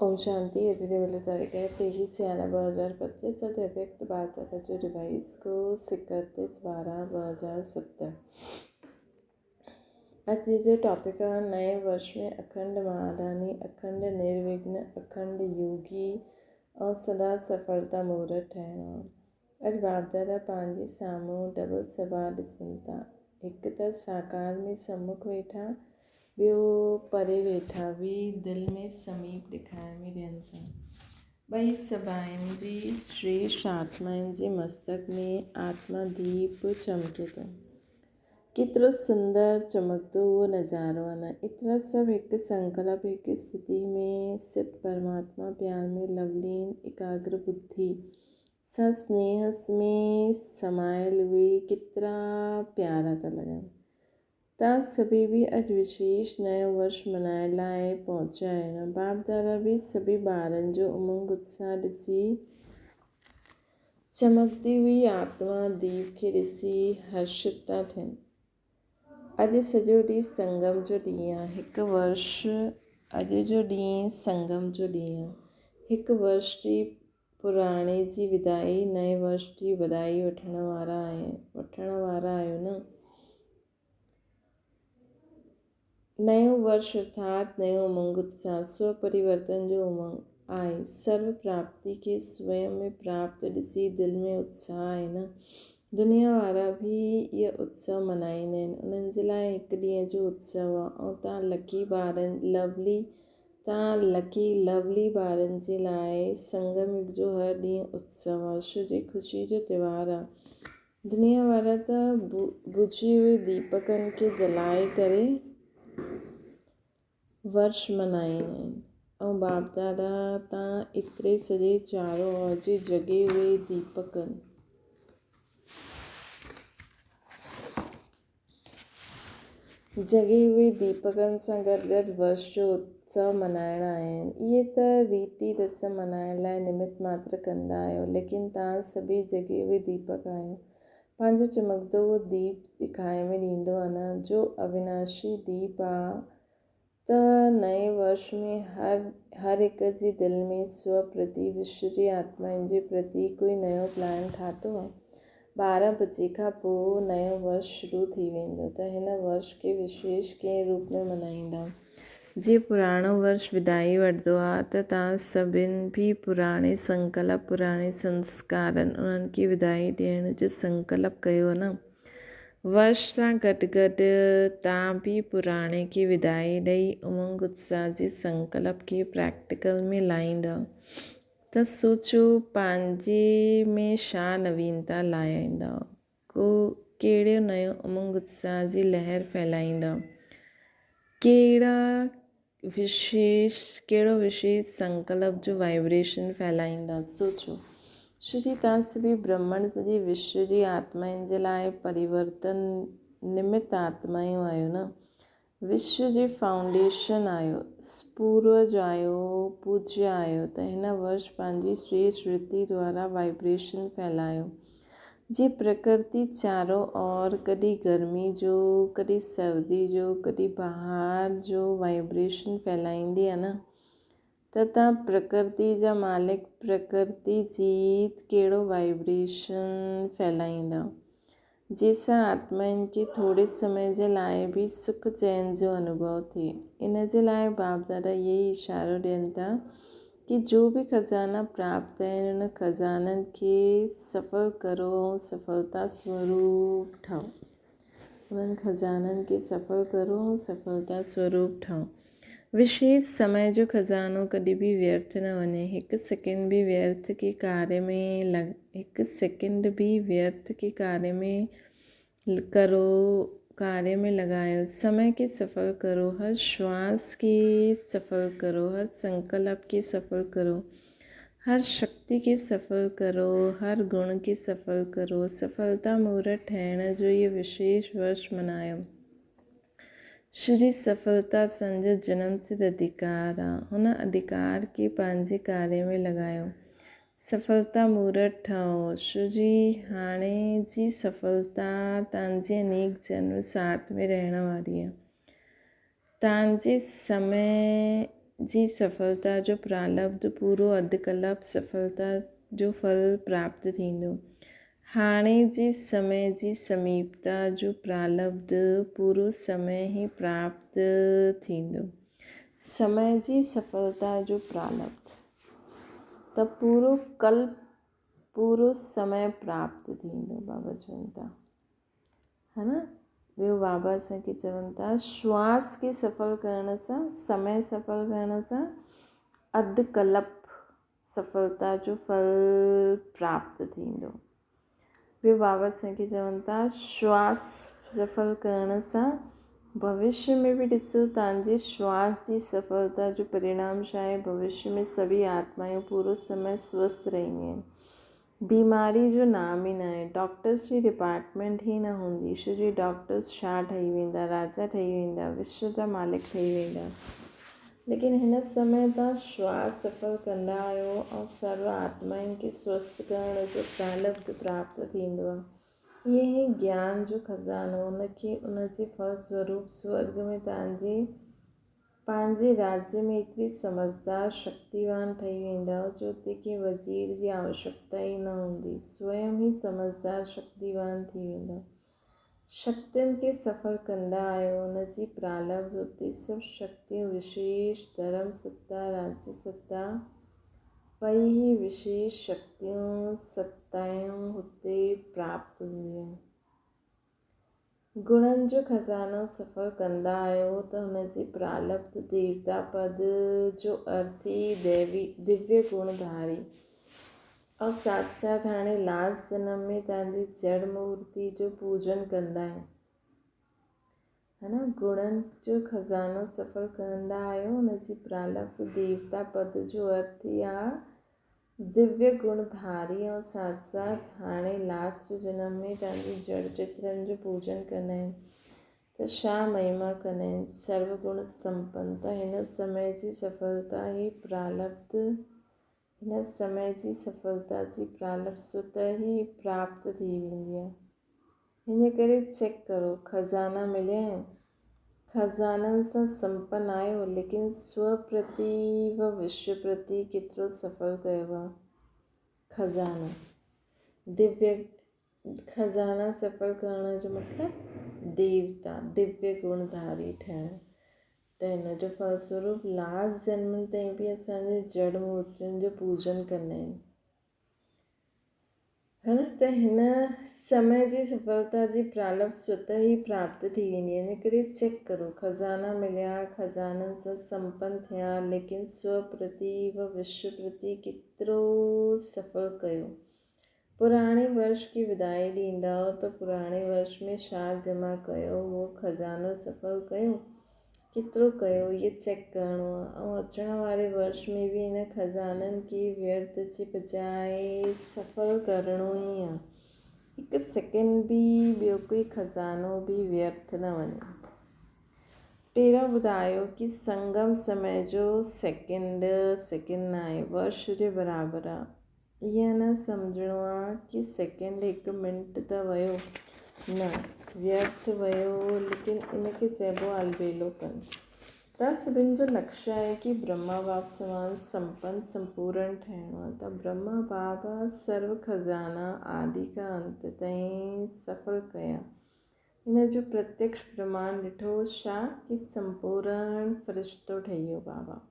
ओम शांति। अॼु जो मिले तारीख़ है 23/6/2025 और इफेक्ट 12 था जो डिवाइस को 31/12/2070। अॼु जो टॉपिक आहे नए वर्ष में अखंड महादानी, अखंड निर्विघ्न, अखंड योगी और सदा सफलता मुहूर्त ठहिणो। अॼु बाप दादा पंहिंजे साम्हूं डबल सभा ॾिसनि था। हिकु त साकार में सम्मुख वेठा, ॿियो परे वेठा बि दिलि में समीप ॾेखारे में ॾियनि था। ॿई सभाउनि जी श्रेष्ठ आत्माउनि जे मस्तक में आत्मा दीप चमके थो। केतिरो सुंदर चमकंदो उहो नज़ारो आहे न। एतिरा सभु हिकु संकल्प, हिकु स्थिति में स्थित परमात्मा प्यार में लवलीन एकाग्र बुद्धि सां स्नेह में समायल हुए केतिरा प्यारा था लॻनि। तव्हां सभी बि अॼु विशेष नयो वर्ष मल्हाइण लाइ पहुचा आहियो। बाप दादा बि सभी ॿारनि जो उमंग उत्साह ॾिसी चमकदी हुई आत्मा दीप खे ॾिसी हर्षित था थियनि। अॼु सॼो ॾींहुं संगम जो ॾींहुं आहे। हिकु वर्ष अॼु जो ॾींहुं संगम जो ॾींहुं आहे। हिकु वर्ष जी पुराणे जी विदाई, नए वर्ष जी वधाई वठण वारा आहियो न। नयो वर्ष अर्थात नयो उमंग उत्साह, स्व परिवर्तन जो उमंग आहे। सर्व प्राप्ति खे स्वयं में प्राप्त ॾिसी दिलि में उत्साह आहे न। दुनिया वारा बि इहो उत्सव मल्हाईंदा आहिनि। उन्हनि जे लाइ हिकु ॾींहं जो उत्सव आहे। ऐं तव्हां लकी लवली ॿारनि जे लाइ संगम युग जो हर ॾींहुं उत्सव आहे। छो जे ख़ुशी जो त्योहारु आहे। दुनिया वारा त बुझी हुए दीपकनि खे जलाए करे वर्ष मल्हाईंदा आहिनि। ऐं बाप दादा तव्हां एतिरे सॼे चारो ओर जे जॻे हुए दीपकनि सां गॾु गॾु वर्ष जो उत्सव मल्हाइण आहिनि। इहे त रीति रस्म मल्हाइण लाइ निमित मात्र कंदा आहियो, लेकिन तव्हां सभी जॻे हुए दीपक आहियो। पंहिंजो चमकंदो उहो दीप ॾेखारे में ॾींदो आहे न, जो अविनाशी दीप आहे। त नए वर्ष में हर हिक जी दिलि में स्व प्रति, विश्व जी आत्माउनि जे प्रति कोई नयो प्लान ठातो आहे। 12 बजे खां पोइ नयो वर्ष शुरू थी वेंदो। त हिन वर्ष खे विशेष कंहिं रूप में मल्हाईंदा। जीअं पुराणो वर्ष विदाई वठंदो आहे त तव्हां सभिनि बि पुराणे संकल्प, पुराणे संस्कारनि उन्हनि खे विदाई ॾियण जो संकल्प कयो न। वर्ष सां गॾु गॾु तव्हां बि पुराणे खे विदाई ॾेई उमंग उत्साह जे संकल्प खे प्रैक्टिकल में लाहींदा। त सोचो पंहिंजे में छा नवीनता लाहींदा, कहिड़ो नयो उमंग उत्साह जी लहर फैलाईंदा, कहिड़ो विशेष संकल्प जो वाइब्रेशन फैलाईंदा। सोचो छो जी तव्हां सभी ब्रह्मंड सॼी विश्व जी आत्माउनि जे लाइ परिवर्तन निमित आत्माऊं आहियो न। विश्व जे फाउंडेशन आहियो, पूर्वज आहियो, पूज्य आहियो। त हिन वर्ष पंहिंजी श्रेष्ठ वृत्ति द्वारा वाइब्रेशन फैलायो। जीअं प्रकृति चारों ओर कॾहिं गर्मी जो, कॾहिं सर्दी जो, कॾहिं बहार जो वाइब्रेशन फैलाईंदी आहे न। त तव्हां प्रकृति जा मालिक, प्रकृति जी कहिड़ो वाइब्रेशन फैलाईंदा, जंहिंसां आत्माउनि खे थोरे समय जे लाइ बि सुख चैन जो अनुभव थिए। इन जे लाइ बाप दादा इहे ई इशारो ॾियनि था कि जो बि खज़ाना प्राप्त आहिनि उन खज़ाननि खे सफ़ल करो ऐं सफलता स्वरूप ठहो। उन्हनि खज़ाननि खे सफ़ल करो ऐं सफलता स्वरूप ठहो। विशेष समय जो खज़ानो कॾहिं बि व्यर्थ न वञे। हिकु सेकंड बि व्यर्थ के कार्य में लगायो। समय के सफ़ल करो, हर श्वास के सफ़ल करो, हर संकल्प के सफ़ल करो, हर शक्ति के सफ़ल करो, हर गुण के सफ़ल करो। सफलता मुहूर्त ठहिण जो ये विशेष वर्ष मनायो। श्री सफलता संजो जन्म सिद्ध अधिकार आहे। हुन अधिकार खे पंहिंजे कार्य में लॻायो। सफलता मुहूर्त ठहो। छो जी हाणे जी सफलता तव्हांजे अनेक जन्म साथ में रहण वारी आहे। तव्हांजे समय जी सफलता जो प्रारब्ध पूरो अधु कलाप सफलता जो फल प्राप्त थींदो। हाणे जी समय जी समीपता जो प्रारब्ध पूरो समय ही प्राप्त थींदो। समय जी सफलता जो प्रारब्ध त पूरो कल पूरो समय प्राप्त थींदो बाबा चवनि था, है न। ॿियो बाबा असांखे चवनि था श्वास खे सफल करण सां, समय सफल करण सां अधु कल्प सफलता जो फल प्राप्त थींदो। ॿियो बाबा असांखे चवनि था श्वास सफल करण सां भविष्य में बि ॾिसो तव्हांजे श्वास जी सफलता जो परिणाम छा आहे। भविष्य में सभी आत्मायूं पूरो समय स्वस्थ रहंदियूं आहिनि। बीमारी जो नाम ई न आहे। डॉक्टर्स जी डिपार्टमेंट ई न हूंदी, छो जो डॉक्टर्स छा ठही वेंदा, राजा ठही वेंदा, विश्व जा मालिक ठही वेंदा। लेकिन हिन समय तव्हां श्वास सफल कंदा आहियो ऐं सर्व आत्माउनि खे स्वस्थ करण जो प्रारब्ध प्राप्त थींदो आहे। इहे ई ज्ञान जो खज़ानो, उनखे उनजे फल स्वरूप स्वर्ग में तव्हांजे पंहिंजे राज्य में एतिरी समझदार शक्तिवान ठही वेंदा जो उते के वज़ीर जी आवश्यकता ई न हूंदी। स्वयं ई समझदार शक्तिवान थी वेंदा। शक्तियुनि खे सफ़ल कंदा आहियो, उनजी प्रारब्ध उते सभु शक्तियूं विशेष धर्म सत्ता, राज्य सत्ता, पई ही विशेष शक्तियूं सत्तायूं हुते प्राप्त हूंदियूं आहिनि। गुणनि जो खज़ानो सफ़ल कंदा आहियो त हुनजी प्रारब्ध देवता पद जो अर्थ ई दिव्य गुणधारी और साथ साथ हाणे लास्ट जन्म में तव्हांजी जड़ मूर्ति जो पूजन कंदा आहिनि, है न। गुणनि जो खज़ानो सफ़ल कंदा आहियो, हुनजी प्रारब्ध देवता पद जो अर्थ ई आहे दिव्य गुणधारी और साथ साथ हाणे लास्ट जन्म में तव्हांजी जड़ चित्रनि जो पूजन कंदा आहिनि त छा महिमा कंदा आहिनि। सर्व गुण संपन्न। त हिन समय जी सफलता ई प्रारब्ध, हिन समय जी सफलता जी प्रारब्ध स्वतः ई प्राप्त थी वेंदी आहे। हिन करे चेक करो खज़ाना मिलिया आहिनि, खज़ाननि सां संपन्न आहियो, लेकिन स्व प्रति व विश्व प्रति केतिरो सफ़ल कयो आहे। खज़ाना दिव्य खज़ाना सफ़ल करण जो मतिलबु देवता दिव्य गुणधारी ठहिणु। त हिन जो फलस्वरूप लास्ट जन्म ताईं बि असांजे जड़ मूर्तियुनि जो पूजन कंदा आहिनि, है न। त हिन समय जी सफलता जी प्रारब्ध स्वतः ई प्राप्त थी वेंदी आहे। इन करे चेक करो खज़ाना मिलिया, खज़ाननि सां संपन्न थिया, लेकिन स्व प्रति व विश्व प्रति केतिरो सफ़ल कयो। पुराणे वर्ष की विदाई ॾींदा त पुराणे वर्ष में छा जमा कयो, उहो खज़ानो सफ़ल कयो, केतिरो कयो, इहे चेक करिणो आहे। ऐं अचण वारे वर्ष में बि इन खज़ाननि खे व्यर्थ जे बजाए सफ़ल करिणो ई आहे। हिकु सेकेंड बि ॿियो कोई खज़ानो बि व्यर्थ न वञे। पहिरियों ॿुधायो कि संगम समय जो सेकेंड न आहे, वर्ष जे बराबरि आहे। ईअं न सम्झणो आहे कि सेकेंड हिकु मिंट त वियो, न व्यर्थ वियो, लेकिन इनखे चइबो आहे अलबेलोपन। त सभिनि जो लक्ष्य आहे कि ब्रह्मा बाप समान संपन्न संपूर्ण ठहिणो आहे। त ब्रह्मा बाबा सर्व खज़ाना आदि खां अंत ताईं सफ़ल कया। हिन जो प्रत्यक्ष प्रमाण ॾिठो छा कि संपूर्ण फ़रिश्तो ठही वियो बाबा।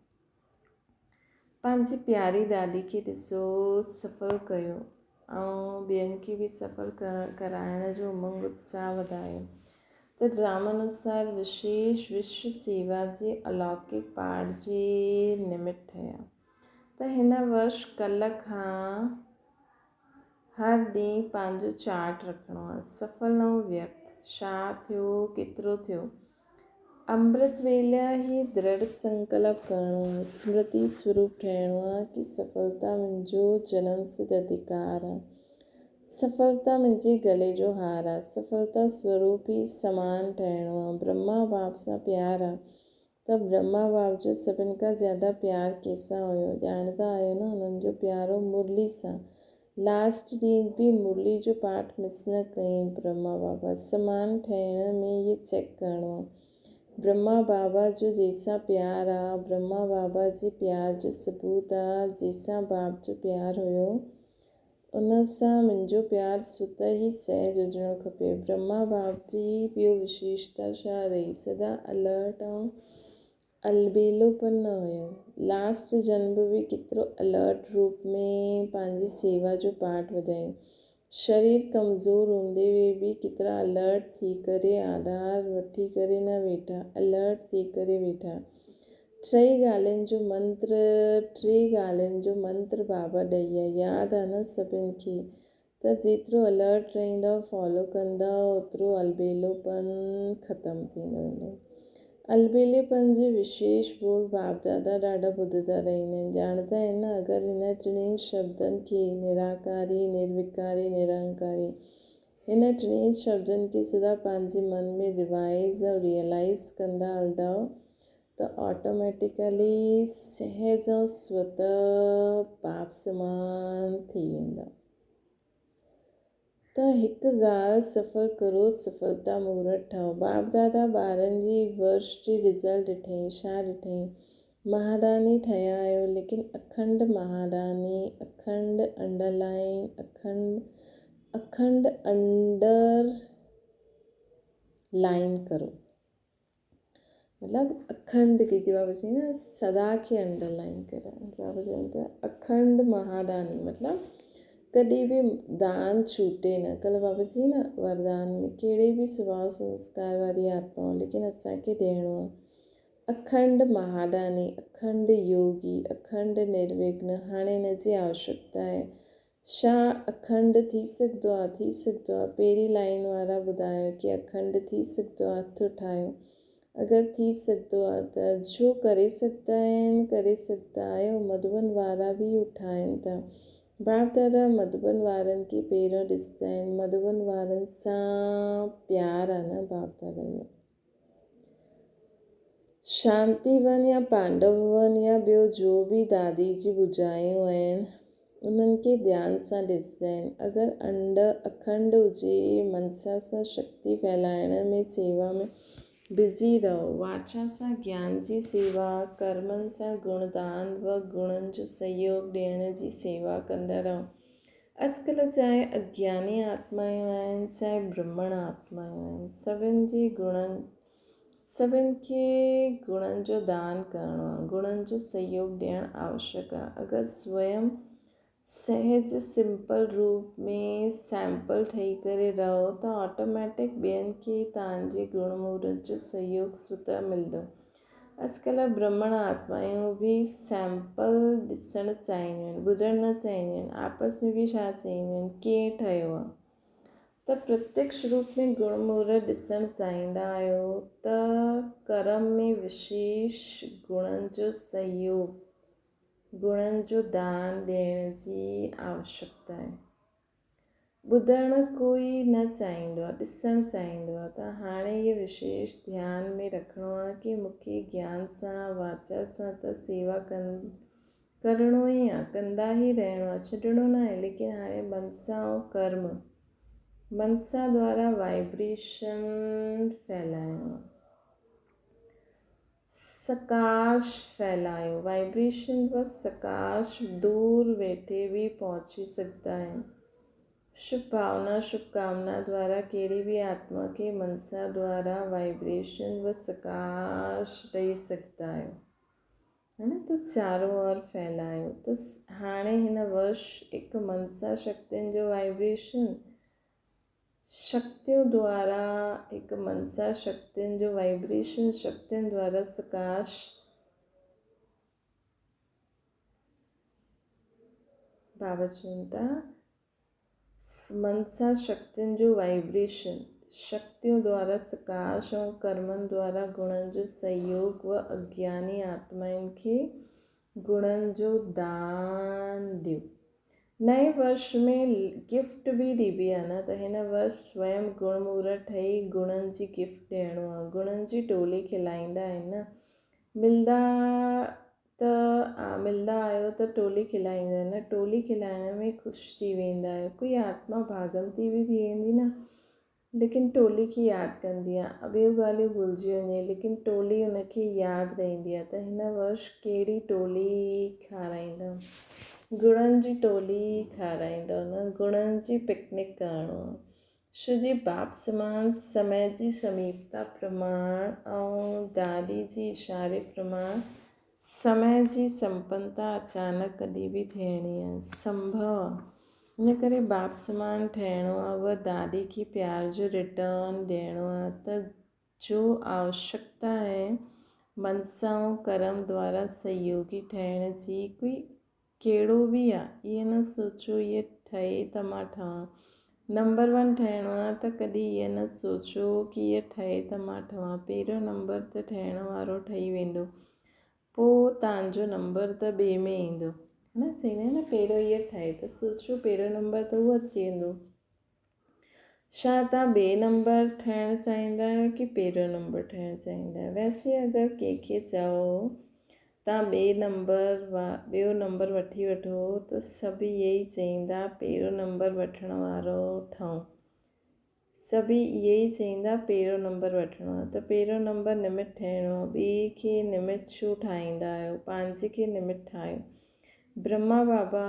पंहिंजी प्यारी दादी खे ॾिसो सफ़ल कयो ऐं ॿियनि खे बि सफ़ल कराइण जो उमंग उत्साह वधायो। त ड्रामानुसार विशेष विश्व सेवा जे अलौकिक पाठ जे निमित्त ठहिया। त हिन वर्ष कल्ह खां हर ॾींहुं पंहिंजो चार्ट रखिणो आहे, सफ़ल ऐं व्यर्थ छा थियो, केतिरो थियो। अमृत वेला ही दृढ़ संकल्प करिणो आहे, स्मृति स्वरूप ठहिणो आहे कि सफ़लता मुंहिंजो जन्म सिद्ध अधिकार आहे, सफ़लता मुंहिंजे गले जो हार आहे, सफ़लता स्वरूप ई समान ठहिणो आहे। ब्रह्मा बाप सां प्यार आहे त ब्रह्मा बाप जो सभिनि खां ज़्यादा प्यार कंहिंसां हुयो, ॼाणंदा आहियो न, हुननि जो प्यारो मुरली सां। लास्ट ॾींहुं बि मुरली जो पाठ मिस न कयईं ब्रह्मा बाबा। समान ठहिण में इहे चेक करिणो आहे। ब्रह्मा बाबा जो जैसा प्यार आ, ब्रह्मा बाबा जी प्यार जो सबूत आ, जैसा बाप जो प्यार हुयो उन सां मुंहिंजो प्यार स्वत ई सहज हुजणु खपे। ब्रह्मा बाप जी ॿियो विशेषता छा रही, सदा अलर्ट ऐं अलबेलोपन न हुयो। लास्ट जन्म बि केतिरो अलर्ट रूप में पंहिंजी सेवा जो पाठ वधायूं। शरीर कमज़ोर हूंदे हुए बि केतिरा अलर्ट थी करे आधार वठी करे न वेठा, अलर्ट थी करे वेठा। टे ॻाल्हियुनि जो मंत्र बाबा ॾेई आहे, यादि आहे न सभिनि खे, त जेतिरो अलर्ट रहंदो फॉलो कंदा ओतिरो अलबेलोपन ख़तमु थींदो वेंदो। अलबेलेपन जे विशेष बोल बाप दादा ॾाढा ॿुधंदा रहंदा आहिनि, ॼाणंदा आहिनि न। अगरि हिन टिनी शब्दनि खे निराकारी, निर्विकारी, निरंकारी, हिन टिनी शब्दनि खे सदा पंहिंजे मन में रिवाइज़ ऐं रियलाइज़ कंदा हलंदा त ऑटोमेटिकली सहज ऐं स्वत बाप समान थी वेंदा। त हिकु ॻाल्हि सफ़र करो, सफलता मुहूर्त ठाहो। बाप दादा ॿारनि जी वर्ष जी रिज़ल्ट ॾिठईं, छा ॾिठईं? महादानी ठहिया आहियो, लेकिन अखंड महादानी, अखंड अंडरलाइन, अखंड अंडर लाइन करो। मतिलबु अखंड कंहिंखे बाबा चई न सदा खे अंडरलाइन करो। बाबा चवनि था अखंड महादानी मतिलबु कॾहिं बि दान छूटे न। कल्ह बाबा चई न वरदान में कहिड़े बि स्वभाव संस्कार वारी आत्माऊं, लेकिन असांखे ॾियणो आहे अखंड महादानी, अखंड योगी, अखंड निर्विघ्न। हाणे हिन जी आवश्यकता आहे। छा अखंड थी सघंदो आहे? थी सघंदो आहे। पहिरीं लाइन वारा ॿुधायो कि अखंड थी सघंदो आहे, हथु ठाहियो। अगरि थी सघंदो आहे त जो करे सघंदा आहिनि, करे सघंदा आहियो। मधुबन वारा बि उठाइनि था। बाप दादा मधुबन वारनि खे पहिरियों ॾिसंदा आहिनि, मधुबन वारनि सां प्यार आहे न बाप दादा जो। शांतिवन या पांडववन या ॿियो जो बि दादी जी बुझायूं आहिनि उन्हनि खे ध्यान सां ॾिसंदा आहिनि। अगरि अखंड हुजे, मनसा सां शक्ति फैलाइण में, सेवा में बिज़ी रहो। वाचा सां ज्ञान जी सेवा, कर्मनि सां गुणदान व गुणनि जो सहयोग ॾियण जी सेवा कंदा रहो। अॼुकल्ह चाहे अज्ञानी आत्मायूं आहिनि, चाहे ब्रह्मण आत्मायूं आहिनि, सभिनि खे गुणनि जो दान करिणो आहे, गुणनि जो सहयोग ॾियणु आवश्यक आहे। अगरि स्वयं सहज सिंपल रूप में सैंपल ठही करे रहो त ऑटोमेटिक ॿियनि खे तव्हांजे गुण मुहूर्त जो सहयोग स्वतः मिलंदो। अॼुकल्ह ब्रह्मण आत्मायूं बि सैंपल ॾिसणु चाहींदियूं आहिनि, ॿुधणु न चाहींदियूं आहिनि। आपस में बि छा चईंदियूं आहिनि, कीअं ठहियो आहे? त प्रत्यक्ष रूप में गुण मुहूर्त ॾिसणु चाहींदा आहियो त कर्म में विशेष गुणनि जो सहयोग, गुणनि जो दान ॾियण जी आवश्यकता आहे। ॿुधणु कोई न चाहींदो आहे, ॾिसणु चाहींदो आहे। त हाणे इहो विशेष ध्यान में रखिणो आहे कि मूंखे ज्ञान सां, वाचा सां त सेवा करिणो ई आहे, कंदा ई रहणो आहे, छॾिणो न आहे। लेकिन हाणे मनसा ऐं कर्म, मनसा द्वारा वाइब्रेशन फैलाइणो आहे, सकाश फैलायो। वाइब्रेशन व सकाश दूर वेठे बि पहुची सघंदा आहिनि। शुभकामना द्वारा कहिड़ी बि आत्मा खे मनसा द्वारा वाइब्रेशन व सकाश ॾेई सघंदा आहियो, है न। त चारों ओर फैलायो। त हाणे हिन वर्ष हिकु मनसा शक्तियुनि जो वाइब्रेशन, शक्तियों द्वारा हिकु मनसा शक्तियुनि जो वाइब्रेशन, शक्तियुनि द्वारा सकाश बाबा चवनि था मनसा शक्तियुनि जो वाइब्रेशन, शक्तियों द्वारा सकाश ऐं कर्मनि द्वारा गुणनि जो सहयोग व अज्ञानी आत्माउनि खे गुणनि जो दान ॾियो। नए वर्ष में गिफ्ट बि ॾिबी आहे न। त हिन वर्ष स्वयं गुण मुहूर्त ठही गुणनि जी गिफ्ट ॾियणो आहे। गुणनि जी टोली खिलाईंदा आहिनि न। मिलंदा आहियो त टोली खिलाईंदा आहिनि न। टोली खिलाइण में ख़ुशि थी वेंदा आहियो। कोई आत्मा भागंती बि थी वेंदी न। लेकिन टोली खे यादि कंदी आहे। ॿियूं ॻाल्हियूं भुलिजी वञे लेकिन टोली हुनखे यादि रहंदी आहे। त हिन वर्ष कहिड़ी टोली खाराईंदा? गुड़नि जी टोली खाराईंदा न, गुड़नि जी पिकनिक करणो आहे। शुजी बाप समान समय जी समीपता प्रमाण ऐं दादी जी इशारे प्रमाण समय जी संपन्नता अचानक कॾहिं बि थियणी आहे, संभव आहे। इन करे बाप समान ठहिणो आहे, उहा दादी खे प्यार जो रिटर्न ॾियणो आहे। त जो आवश्यकता आहे मनसा ऐं कर्म द्वारा सहयोगी ठहिण जी, कोई कहिड़ो बि आहे, इअं न सोचो इहे ठहे त मां ठहां। नंबर 1 ठहिणो आहे त कॾहिं ईअं न सोचो की इहा ठहे त मां ठहां। पहिरियों नंबर त ठहिण वारो ठही वेंदो, पोइ तव्हांजो नंबर त ॿिए में ईंदो, है न। चवंदा आहिनि न पहिरियों इहा ठहे त सोचो पहिरियों नंबर त उहो अची वेंदो। छा तव्हां ॿिए नंबर ठहिणु चाहींदा आहियो की पहिरियों नंबर ठहिणु चाहींदा आहियो? वैसे अगरि कंहिंखे चओ तव्हां ॿियो नंबर वठी वठो त सभु इहे ई चईंदा पहिरियों नंबर वठण वारो ठहूं। सभई इहे ई चईंदा पहिरियों नंबर वठिणो आहे। त पहिरियों नंबर निमित ठहिणो आहे। ॿिए खे निमित छो ठाहींदा आहियो? पंहिंजे खे निमित ठाहियो। ब्रह्मा बाबा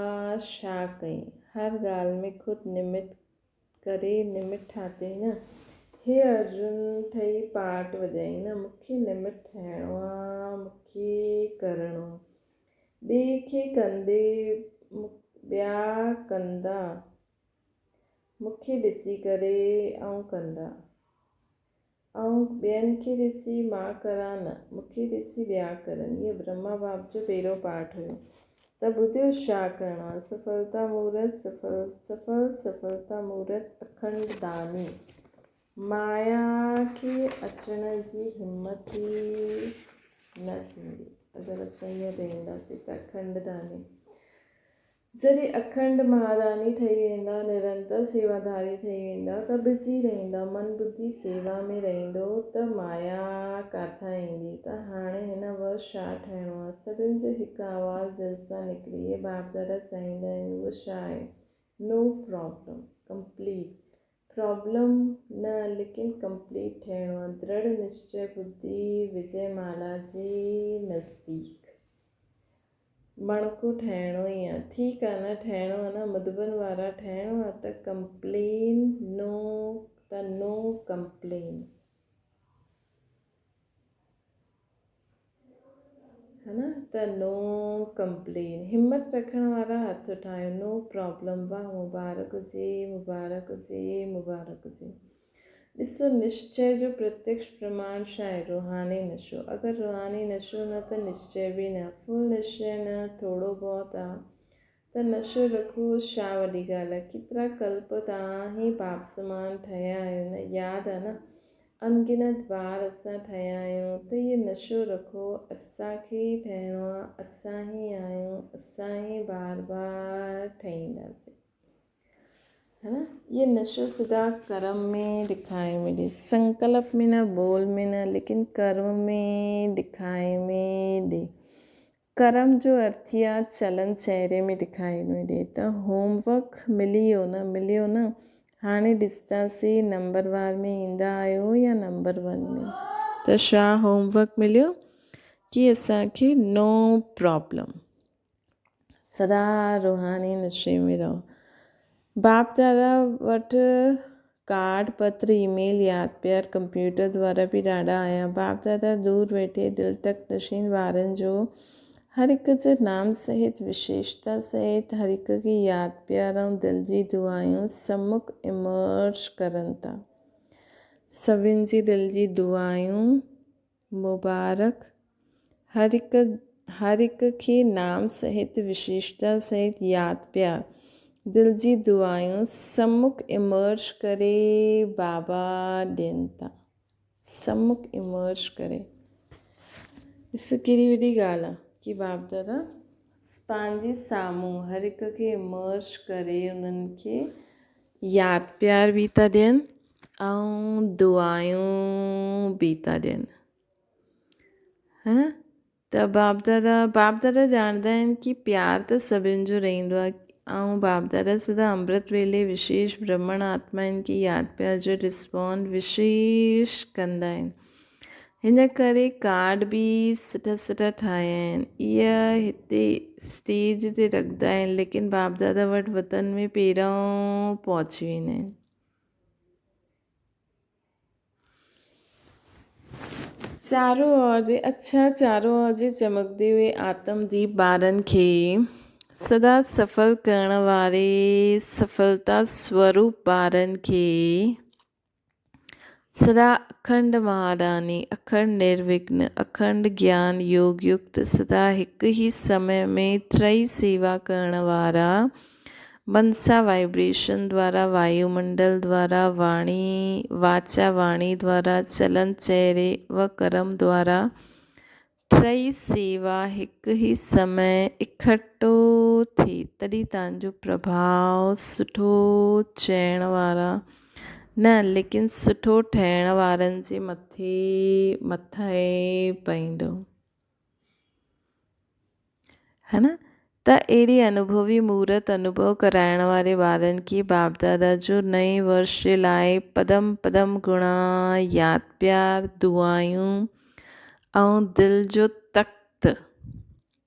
छा कई? हर ॻाल्हि में ख़ुदि निमित करे निमित ठाते न। हे अर्जुन ठही पार्ट वॼाई न, मूंखे निमित ठहिणो आहे, मूंखे करिणो। ॿिए खे कंदे ॿिया कंदा, मूंखे ॾिसी करे ऐं कंदा, ऐं ॿियनि खे ॾिसी मां करां न, मूंखे ॾिसी ॿिया करनि। इहो ब्रह्मा बाप जो पहिरियों पाठ हुयो। त ॿुधियो छा करिणो आहे? सफलता मूर्त सफलता मूर्त अखंड दानी। माया खे अचण जी हिमत ई न थींदी अगरि असां ईअं रहंदासीं त अखंड दानी। जॾहिं अखंड महादानी ठही वेंदा, निरंतर सेवाधारी ठही वेंदा त बिज़ी रहंदा, मन बुद्धि सेवा में रहंदो त माया किथां ईंदी? त हाणे हिन वर्ष छा ठहिणो आहे? सभिनि जो हिकु आवाज़ दिलि सां निकिरी, इहे बाप दादा चाहींदा आहिनि, उहो छा आहे? नो प्रॉब्लम, कंप्लीट। प्रॉब्लम न लेकिन कंप्लीट ठहिणो आहे। दृढ़ निश्चय बुद्धि विजयमाला जे नज़दीक मणको ठहिणो ई आहे। ठीकु आहे न, ठहिणो आहे न, मुदबन वारा ठहिणो आहे त कंप्लेन नो कंप्लेन, है न। त नो कंप्लेन, हिमत रखण वारा हथ उठायो। नो प्रॉब्लम, वाह मुबारक हुजे, मुबारक हुजे, मुबारक हुजे। ॾिसो, निश्चय जो प्रत्यक्ष प्रमाण छा आहे? रूहानी नशो। अगरि रूहानी नशो न त निश्चय बि न, फुल निश्चय न, थोरो बहुत आहे त नशो रखो, छा वॾी ॻाल्हि आहे? केतिरा कल्प तव्हां ई बाप समान ठहिया आहियो न, यादि आहे न। अनगिनत बार असां ठहिया आहियूं त इहे नशो रखो, असांखे ई ठहिणो आहे, असां ई आहियूं, असां ई बार बार ठहींदासीं, है न। ये नशो सदा कर्म में दिखाई में दे, संकल्प में न, बोल में न, लेकिन कर्म में दिखाई में दे। कर्म जो अर्थ ई आहे चलन चहिरे में दिखाई में ॾे। त होमवर्क मिली वियो न। हाणे ॾिसंदासीं नंबरवार में ईंदा आहियो या नंबर 1 में। त छा होमवर्क मिलियो कि असांखे नो प्रॉब्लम, सदा रूहानी नशे में रहो। बाप दादा वटि कार्ड पत्र ईमेल यादि प्यार कंप्यूटर द्वारा बि ॾाढा आया। बाप दादा दूर वेठे दिलि तक नशीन वारनि जो हर हिक जे नाम सहित विशेषता सहित हर हिक खे यादि प्यार ऐं दिलि जी दुआयूं सम्मुख इमर्ज करनि था। सभिनि जी दिलि जी दुआयूं मुबारक। हर हिक खे नाम सहित विशेषता सहित यादि प्यार दिलि जी दुआयूं सम्मुख इमर्ज करे बाबा ॾियनि था। सम्मुख इमर्ज करे, ॾिसो केॾी वॾी ॻाल्हि आहे कि बाप दादा पंहिंजे साम्हूं हर हिक खे इमर्ज करे उन्हनि खे यादि प्यार बि था ॾियनि ऐं दुआयूं बि था ॾियनि, है न। त बाप दादा ॼाणंदा आहिनि कि प्यार त सभिनि जो रहंदो आहे। ऐं बाप दादा सदा अमृत वेले विशेष ब्रह्मण आत्माउनि की यादि पिया जो रिस्पॉन्ड विशेष कंदा आहिनि। हिन करे कार्ड बि सुठा सुठा ठाहिया आहिनि। इहा हिते स्टेज ते रखंदा आहिनि, लेकिन बाप दादा वटि वतन में पहिरों पहुची वेंदा आहिनि। चारों ओर जे चमकदे हुए आत्मदीप ॿारनि खे सदा सफल करण वारे सफलता स्वरूप ॿारनि खे सदा अखंड महारानी, अखंड निर्विघ्न, अखंड ज्ञान योग युक्त, सदा हिकु ही समय में त्रई सेवा करण वारा मनसा वाइब्रेशन द्वारा, वायुमंडल द्वारा, वाणी वाचा वाणी द्वारा, चलन चेहरे व कर्म द्वारा त्रई सेवा हिकु ही समय इकट्ठो थिए तॾहिं तव्हांजो प्रभाव सुठो चइण वारा न, लेकिन सुठो ठहिण वारनि जे मथे पवंदो, है न। त अहिड़ी अनुभवी मूर्त अनुभव कराइण वारे ॿारनि खे बाप दादा जो नए वर्ष जे लाइ पदम पदम गुणा यादि प्यार दुआयूं ऐं दिलि जो तख़्त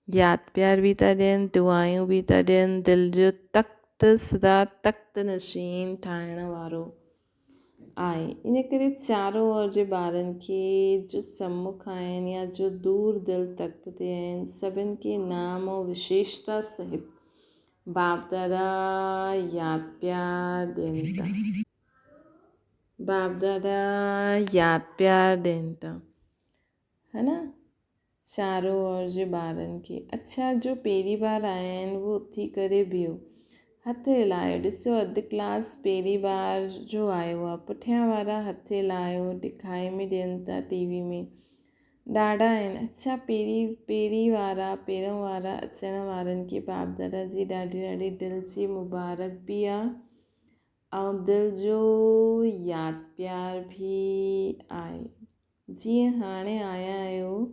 यादि प्यार बि था ॾियनि, दुआयूं बि था ॾियनि, दिलि जो तख़्त सदा तख़्त नशीन ठाहिण वारो आहे। इन करे चारों ओर जे ॿारनि खे जो सम्मुख आहिनि या जो दूर दिलि तख़्त ते आहिनि, सभिनि खे नाम ऐं विशेषता सहित बाप दादा यादि प्यार ॾियनि था। बाप दादा यादि प्यार ॾियनि था, है न, चारों ओर जे ॿारनि खे। जो पहिरीं बार आया आहिनि उहो उथी करे बीहो, हथु हिलायो। ॾिसो अधु क्लास पहिरीं बार जो आयो आहे, पुठियां वारा हथु हिलायो, ॾेखारे में ॾियनि था टीवी में, ॾाढा आहिनि। पहिरीं पहिरों वारा अचण वारनि खे बाप दादा जी ॾाढी ॾाढी दिलि जी मुबारक बि आहे ऐं दिलि जो यादि प्यार बि आहे। जीअं हाणे आया आहियो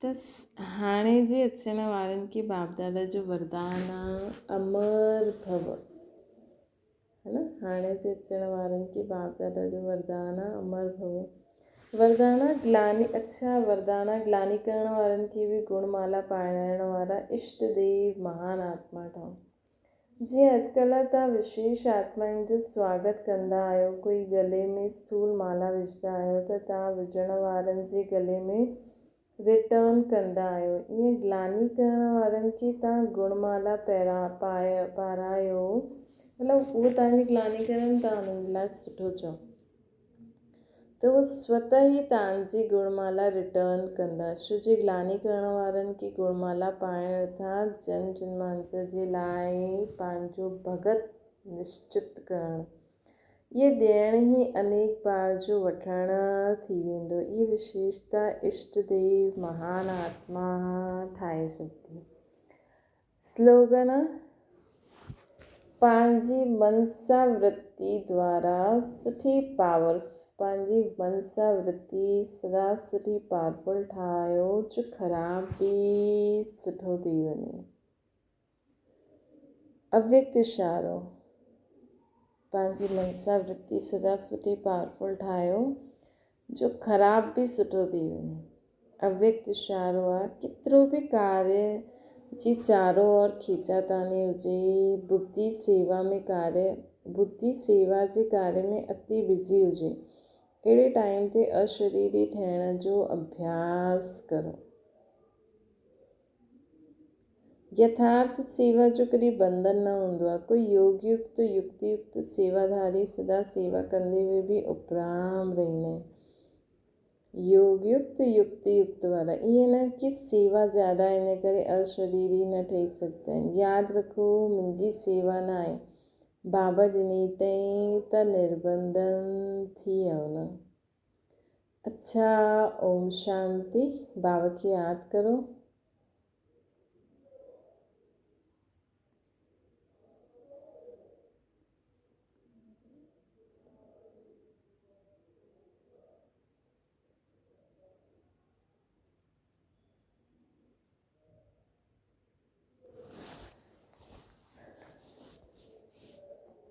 त हाणे जे अचण वारनि खे बाप दादा जो वरदान आहे अमर भव, है न। हाणे जे अचण वारनि खे बाप दादा जो वरदान आहे अमर भव। वरदाना ग्लानी करण वारनि खे बि गुणमाला पाराइण वारा इष्ट देव महान आत्मा ठहूं। जीअं अॼुकल्ह तव्हां विशेष आत्माउनि जो स्वागत कंदा आहियो, कोई गले में स्थूल माला विझंदा आहियो त तव्हां विझण वारनि जे गले में रिटर्न कंदा आहियो। ईअं ग्लानी करण वारनि खे तव्हां गुणमाला पारायो, मतिलबु उहो तव्हांजी ग्लानी करनि था, उन्हनि लाइ सुठो चओ त उहो स्वतः ई तव्हांजी गुणमाला रिटर्न कंदा। छो जे ग्लानी करण वारनि खे गुणमाला पाइण था जन्म जन्मांतर जे लाइ पंहिंजो भगत निश्चित करणु, इहे ॾियण ई अनेक बार जो वठण थी वेंदो। इहा विशेषता इष्ट देव महान आत्मा ठाहे छॾंदी। स्लोगन: पंहिंजी मनसा वृत्ति द्वारा सुठी पंहिंजी मनसा वृत्ति सदा सुठी पावरफुल ठाहियो जो ख़राब बि सुठो थी वञे। अव्यक्त इशारो: पंहिंजी मनसा वृत्ति सदा सुठी पावरफुल ठाहियो जो ख़राब बि सुठो थी वञे। अव्यक्त इशारो आहे केतिरो बि कार्य जी चारों ओर खींचातानी हुजे, बुद्धि सेवा जे कार्य में अति बिज़ी हुजे, अहिड़े टाइम ते अशरीरी ठहिण जो अभ्यास करो। यथार्थ सेवा जो कॾहिं बंधन न हूंदो आहे। कोई योग युक्त युक्ति युक्त सेवाधारी सदा सेवा कंदे हुए बि उपराम रहंदा आहिनि। योग युक्त युक्ति युक्त वारा, ईअं न कि सेवा ज़्यादा इन करे अशरीरी न ठही सघंदा आहिनि। यादि रखो, मुंहिंजी सेवा न आहे, बाबा ॾिनी अथई त निर्बंधन थी वियो न। ओम शांति। बाबा खे यादि करो।